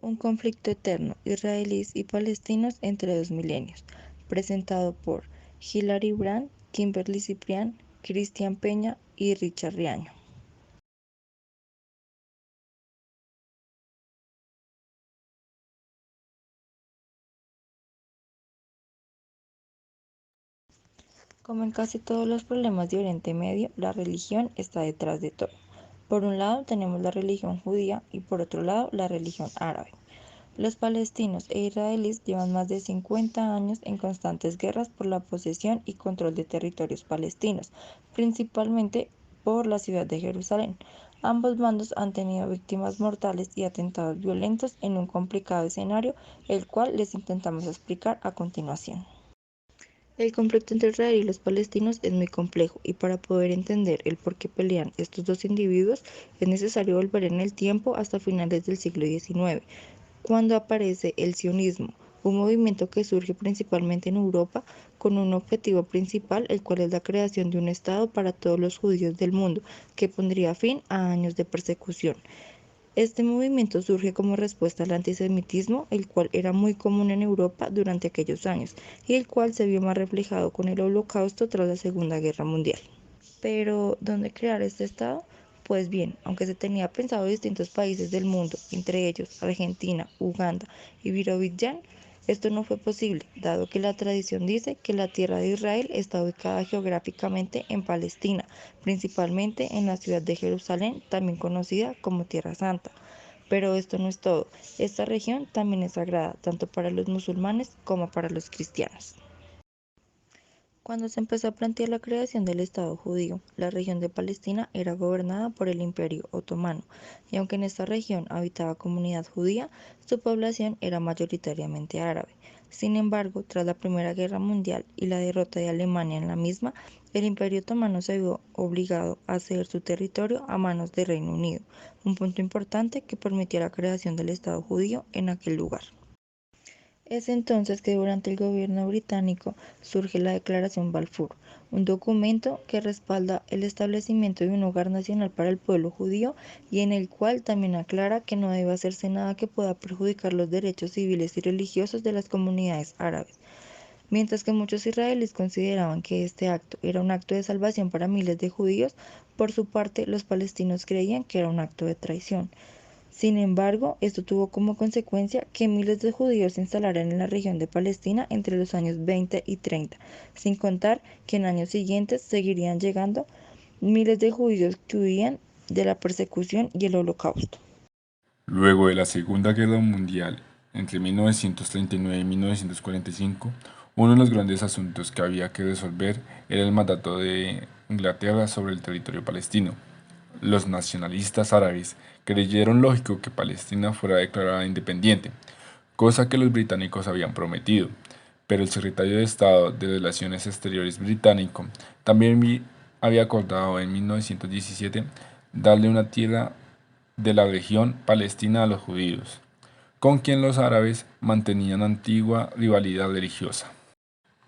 Un conflicto eterno, israelíes y palestinos entre dos milenios, presentado por Hilary Brandt, Kimberly Ciprián, Cristian Peña y Richard Riaño. Como en casi todos los problemas de Oriente Medio, la religión está detrás de todo. Por un lado tenemos la religión judía y por otro lado la religión árabe. Los palestinos e israelíes llevan más de 50 años en constantes guerras por la posesión y control de territorios palestinos, principalmente por la ciudad de Jerusalén. Ambos bandos han tenido víctimas mortales y atentados violentos en un complicado escenario, el cual les intentamos explicar a continuación. El conflicto entre Israel y los palestinos es muy complejo y para poder entender el por qué pelean estos dos individuos es necesario volver en el tiempo hasta finales del siglo XIX, cuando aparece el sionismo, un movimiento que surge principalmente en Europa con un objetivo principal, el cual es la creación de un Estado para todos los judíos del mundo, que pondría fin a años de persecución. Este movimiento surge como respuesta al antisemitismo, el cual era muy común en Europa durante aquellos años, y el cual se vio más reflejado con el Holocausto tras la Segunda Guerra Mundial. Pero, ¿dónde crear este Estado? Pues bien, aunque se tenía pensado distintos países del mundo, entre ellos Argentina, Uganda y Birobidjan, esto no fue posible, dado que la tradición dice que la tierra de Israel está ubicada geográficamente en Palestina, principalmente en la ciudad de Jerusalén, también conocida como Tierra Santa. Pero esto no es todo, esta región también es sagrada, tanto para los musulmanes como para los cristianos. Cuando se empezó a plantear la creación del Estado judío, la región de Palestina era gobernada por el Imperio Otomano, y aunque en esta región habitaba comunidad judía, su población era mayoritariamente árabe. Sin embargo, tras la Primera Guerra Mundial y la derrota de Alemania en la misma, el Imperio Otomano se vio obligado a ceder su territorio a manos del Reino Unido, un punto importante que permitió la creación del Estado judío en aquel lugar. Es entonces que durante el gobierno británico surge la Declaración Balfour, un documento que respalda el establecimiento de un hogar nacional para el pueblo judío y en el cual también aclara que no debe hacerse nada que pueda perjudicar los derechos civiles y religiosos de las comunidades árabes. Mientras que muchos israelíes consideraban que este acto era un acto de salvación para miles de judíos, por su parte los palestinos creían que era un acto de traición. Sin embargo, esto tuvo como consecuencia que miles de judíos se instalaran en la región de Palestina entre los años 20 y 30, sin contar que en años siguientes seguirían llegando miles de judíos que huían de la persecución y el holocausto. Luego de la Segunda Guerra Mundial, entre 1939 y 1945, uno de los grandes asuntos que había que resolver era el mandato de Inglaterra sobre el territorio palestino. Los nacionalistas árabes creyeron lógico que Palestina fuera declarada independiente, cosa que los británicos habían prometido, pero el secretario de Estado de Relaciones Exteriores británico también había acordado en 1917 darle una tierra de la región palestina a los judíos, con quien los árabes mantenían antigua rivalidad religiosa.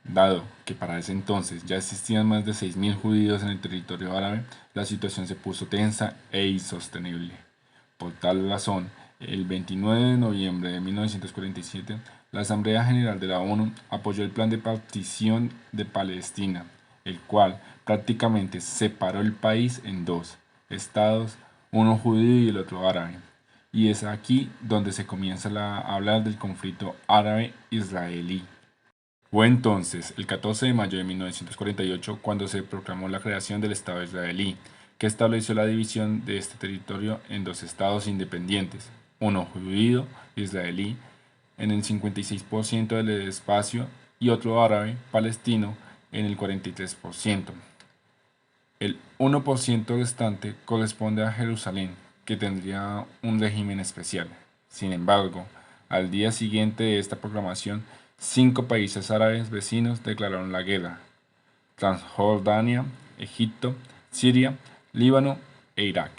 Dado que para ese entonces ya existían más de 6.000 judíos en el territorio árabe, la situación se puso tensa e insostenible. Por tal razón, el 29 de noviembre de 1947, la Asamblea General de la ONU apoyó el plan de partición de Palestina, el cual prácticamente separó el país en dos estados, uno judío y el otro árabe. Y es aquí donde se comienza a hablar del conflicto árabe-israelí. Fue entonces, el 14 de mayo de 1948, cuando se proclamó la creación del Estado israelí, que estableció la división de este territorio en dos estados independientes, uno judío israelí en el 56% del espacio y otro árabe palestino en el 43%. El 1% restante corresponde a Jerusalén, que tendría un régimen especial. Sin embargo, al día siguiente de esta proclamación, 5 países árabes vecinos declararon la guerra: Transjordania, Egipto, Siria, Líbano e Irak,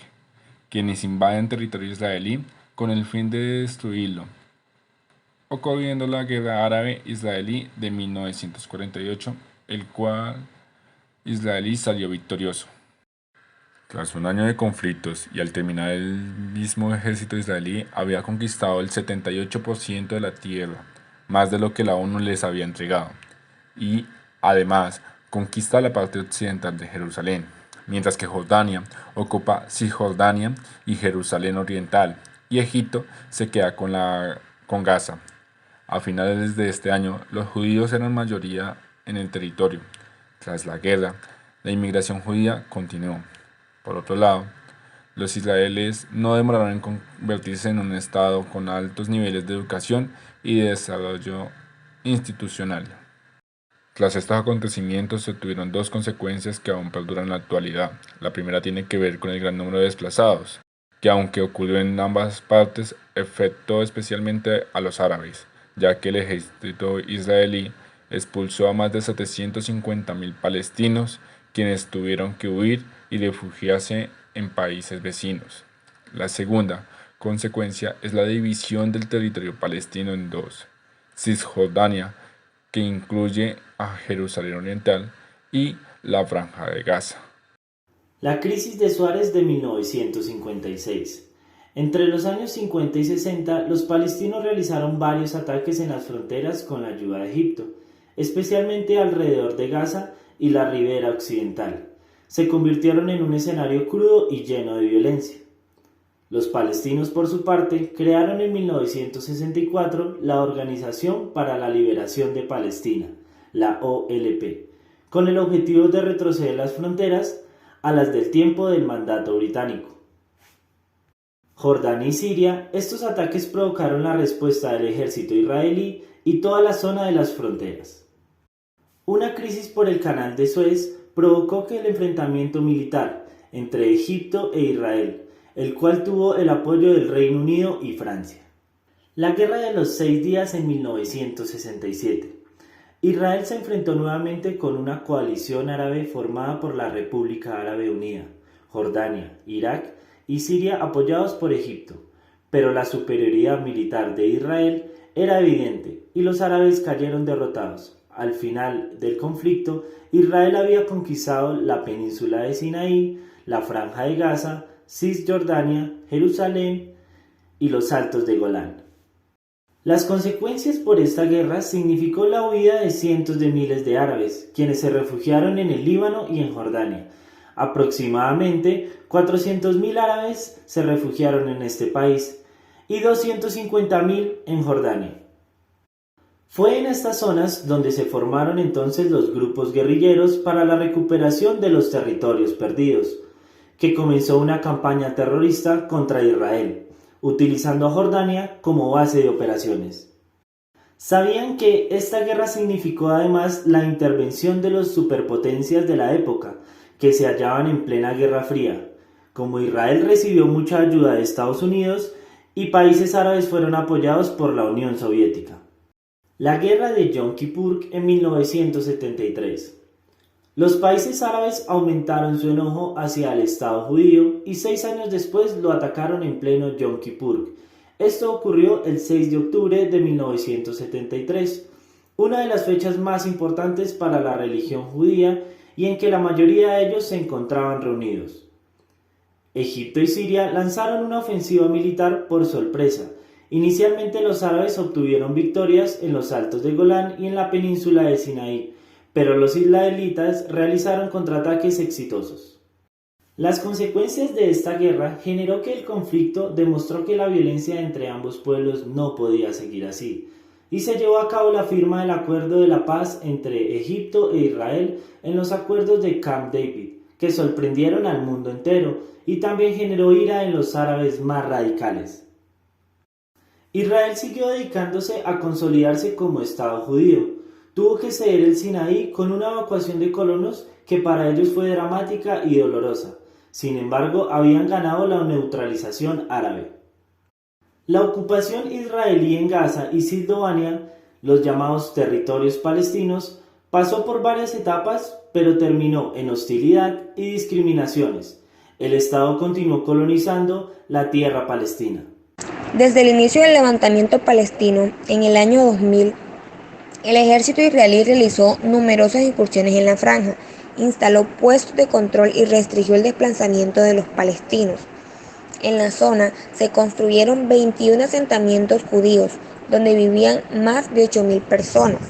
quienes invaden territorio israelí con el fin de destruirlo, ocurriendo la Guerra Árabe-Israelí de 1948, el cual Israelí salió victorioso. Tras un año de conflictos y al terminar el mismo ejército israelí había conquistado el 78% de la tierra, más de lo que la ONU les había entregado, y además conquista la parte occidental de Jerusalén, mientras que Jordania ocupa Cisjordania y Jerusalén oriental, y Egipto se queda con Gaza. A finales de este año, los judíos eran mayoría en el territorio. Tras la guerra, la inmigración judía continuó. Por otro lado, los israelíes no demoraron en convertirse en un estado con altos niveles de educación y de desarrollo institucional. Tras estos acontecimientos se tuvieron dos consecuencias que aún perduran en la actualidad. La primera tiene que ver con el gran número de desplazados, que aunque ocurrió en ambas partes, afectó especialmente a los árabes, ya que el ejército israelí expulsó a más de 750.000 palestinos, quienes tuvieron que huir y refugiarse en países vecinos. La segunda consecuencia es la división del territorio palestino en dos: Cisjordania, que incluye a Jerusalén Oriental, y la Franja de Gaza. La crisis de Suárez de 1956. Entre los años 50 y 60, los palestinos realizaron varios ataques en las fronteras con la ayuda de Egipto, especialmente alrededor de Gaza y la ribera occidental. Se convirtieron en un escenario crudo y lleno de violencia. Los palestinos, por su parte, crearon en 1964 la Organización para la Liberación de Palestina, la OLP, con el objetivo de retroceder las fronteras a las del tiempo del mandato británico. Jordania y Siria, estos ataques provocaron la respuesta del ejército israelí y toda la zona de las fronteras. Una crisis por el canal de Suez provocó que el enfrentamiento militar entre Egipto e Israel, el cual tuvo el apoyo del Reino Unido y Francia. La Guerra de los 6 días en 1967. Israel se enfrentó nuevamente con una coalición árabe formada por la República Árabe Unida, Jordania, Irak y Siria apoyados por Egipto, pero la superioridad militar de Israel era evidente y los árabes cayeron derrotados. Al final del conflicto, Israel había conquistado la península de Sinaí, la Franja de Gaza, Cisjordania, Jerusalén y los Altos de Golán. Las consecuencias por esta guerra significó la huida de cientos de miles de árabes, quienes se refugiaron en el Líbano y en Jordania. Aproximadamente 400.000 árabes se refugiaron en este país y 250.000 en Jordania. Fue en estas zonas donde se formaron entonces los grupos guerrilleros para la recuperación de los territorios perdidos, que comenzó una campaña terrorista contra Israel, utilizando a Jordania como base de operaciones. Sabían que esta guerra significó además la intervención de las superpotencias de la época, que se hallaban en plena Guerra Fría. Como Israel recibió mucha ayuda de Estados Unidos y países árabes fueron apoyados por la Unión Soviética. La Guerra de Yom Kippur en 1973. Los países árabes aumentaron su enojo hacia el Estado judío y 6 años después lo atacaron en pleno Yom Kippur. Esto ocurrió el 6 de octubre de 1973, una de las fechas más importantes para la religión judía y en que la mayoría de ellos se encontraban reunidos. Egipto y Siria lanzaron una ofensiva militar por sorpresa. Inicialmente los árabes obtuvieron victorias en los Altos de Golán y en la península de Sinaí, pero los israelitas realizaron contraataques exitosos. Las consecuencias de esta guerra generó que el conflicto demostró que la violencia entre ambos pueblos no podía seguir así, y se llevó a cabo la firma del Acuerdo de la Paz entre Egipto e Israel en los acuerdos de Camp David, que sorprendieron al mundo entero y también generó ira en los árabes más radicales. Israel siguió dedicándose a consolidarse como Estado judío. Tuvo que ceder el Sinaí con una evacuación de colonos que para ellos fue dramática y dolorosa. Sin embargo, habían ganado la neutralización árabe. La ocupación israelí en Gaza y Cisjordania, los llamados territorios palestinos, pasó por varias etapas, pero terminó en hostilidad y discriminaciones. El Estado continuó colonizando la tierra palestina. Desde el inicio del levantamiento palestino, en el año 2000, el ejército israelí realizó numerosas incursiones en la franja instaló puestos de control y restringió el desplazamiento de los palestinos. En la zona se construyeron 21 asentamientos judíos, donde vivían más de 8.000 personas.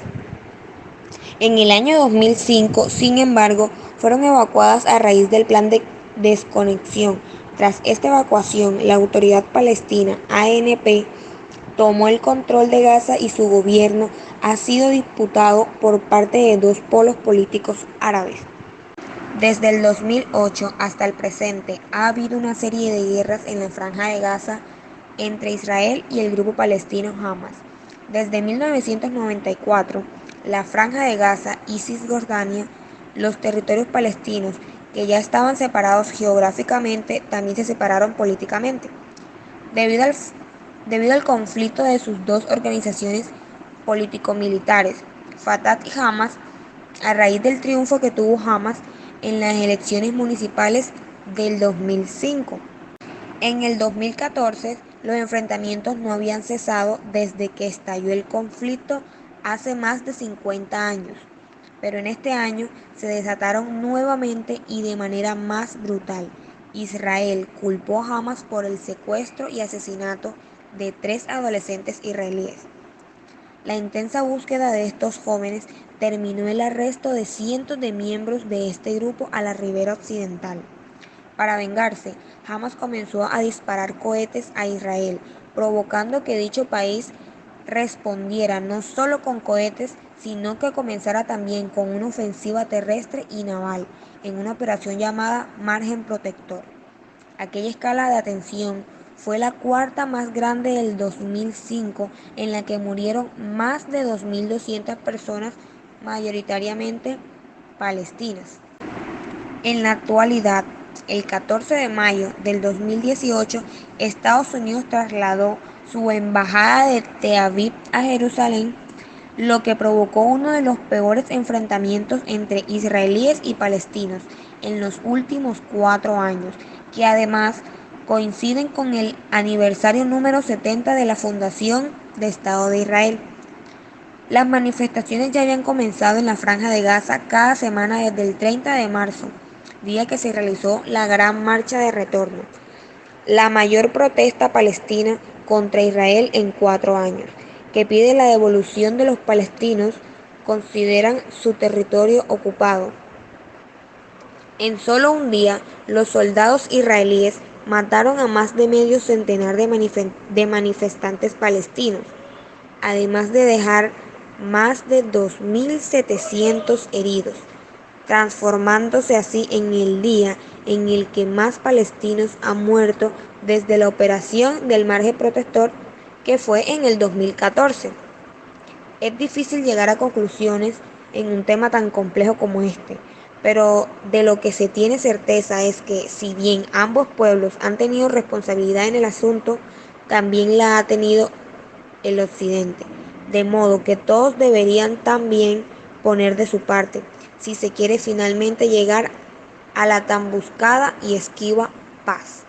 En el año 2005, sin embargo, fueron evacuadas a raíz del plan de desconexión. Tras esta evacuación, la Autoridad Palestina, ANP, tomó el control de Gaza y su gobierno ha sido disputado por parte de dos polos políticos árabes. Desde el 2008 hasta el presente ha habido una serie de guerras en la Franja de Gaza entre Israel y el grupo palestino Hamas. Desde 1994, la Franja de Gaza y Cisjordania, los territorios palestinos que ya estaban separados geográficamente, también se separaron políticamente. Debido al conflicto de sus dos organizaciones político-militares, Fatah y Hamas, a raíz del triunfo que tuvo Hamas en las elecciones municipales del 2005. En el 2014, los enfrentamientos no habían cesado desde que estalló el conflicto hace más de 50 años, pero en este año se desataron nuevamente y de manera más brutal. Israel culpó a Hamas por el secuestro y asesinato de 3 adolescentes israelíes. La intensa búsqueda de estos jóvenes terminó el arresto de cientos de miembros de este grupo a la ribera occidental. Para vengarse, Hamas comenzó a disparar cohetes a Israel, provocando que dicho país respondiera no solo con cohetes, sino que comenzara también con una ofensiva terrestre y naval, en una operación llamada Margen Protector. Aquella escala de atención fue la cuarta más grande del 2005, en la que murieron más de 2.200 personas, mayoritariamente palestinas. En la actualidad, el 14 de mayo del 2018, Estados Unidos trasladó su embajada de Tel Aviv a Jerusalén, lo que provocó uno de los peores enfrentamientos entre israelíes y palestinos en los últimos 4 años, que además coinciden con el aniversario número 70 de la fundación del Estado de Israel. Las manifestaciones ya habían comenzado en la Franja de Gaza cada semana desde el 30 de marzo, día que se realizó la Gran Marcha de Retorno, la mayor protesta palestina contra Israel en 4 años, que pide la devolución de los palestinos consideran su territorio ocupado. En solo un día, los soldados israelíes mataron a más de medio centenar de manifestantes palestinos, además de dejar más de 2.700 heridos, transformándose así en el día en el que más palestinos han muerto desde la operación del Margen Protector, que fue en el 2014. Es difícil llegar a conclusiones en un tema tan complejo como este, pero de lo que se tiene certeza es que, si bien ambos pueblos han tenido responsabilidad en el asunto, también la ha tenido el occidente, de modo que todos deberían también poner de su parte, si se quiere finalmente llegar a la tan buscada y esquiva paz.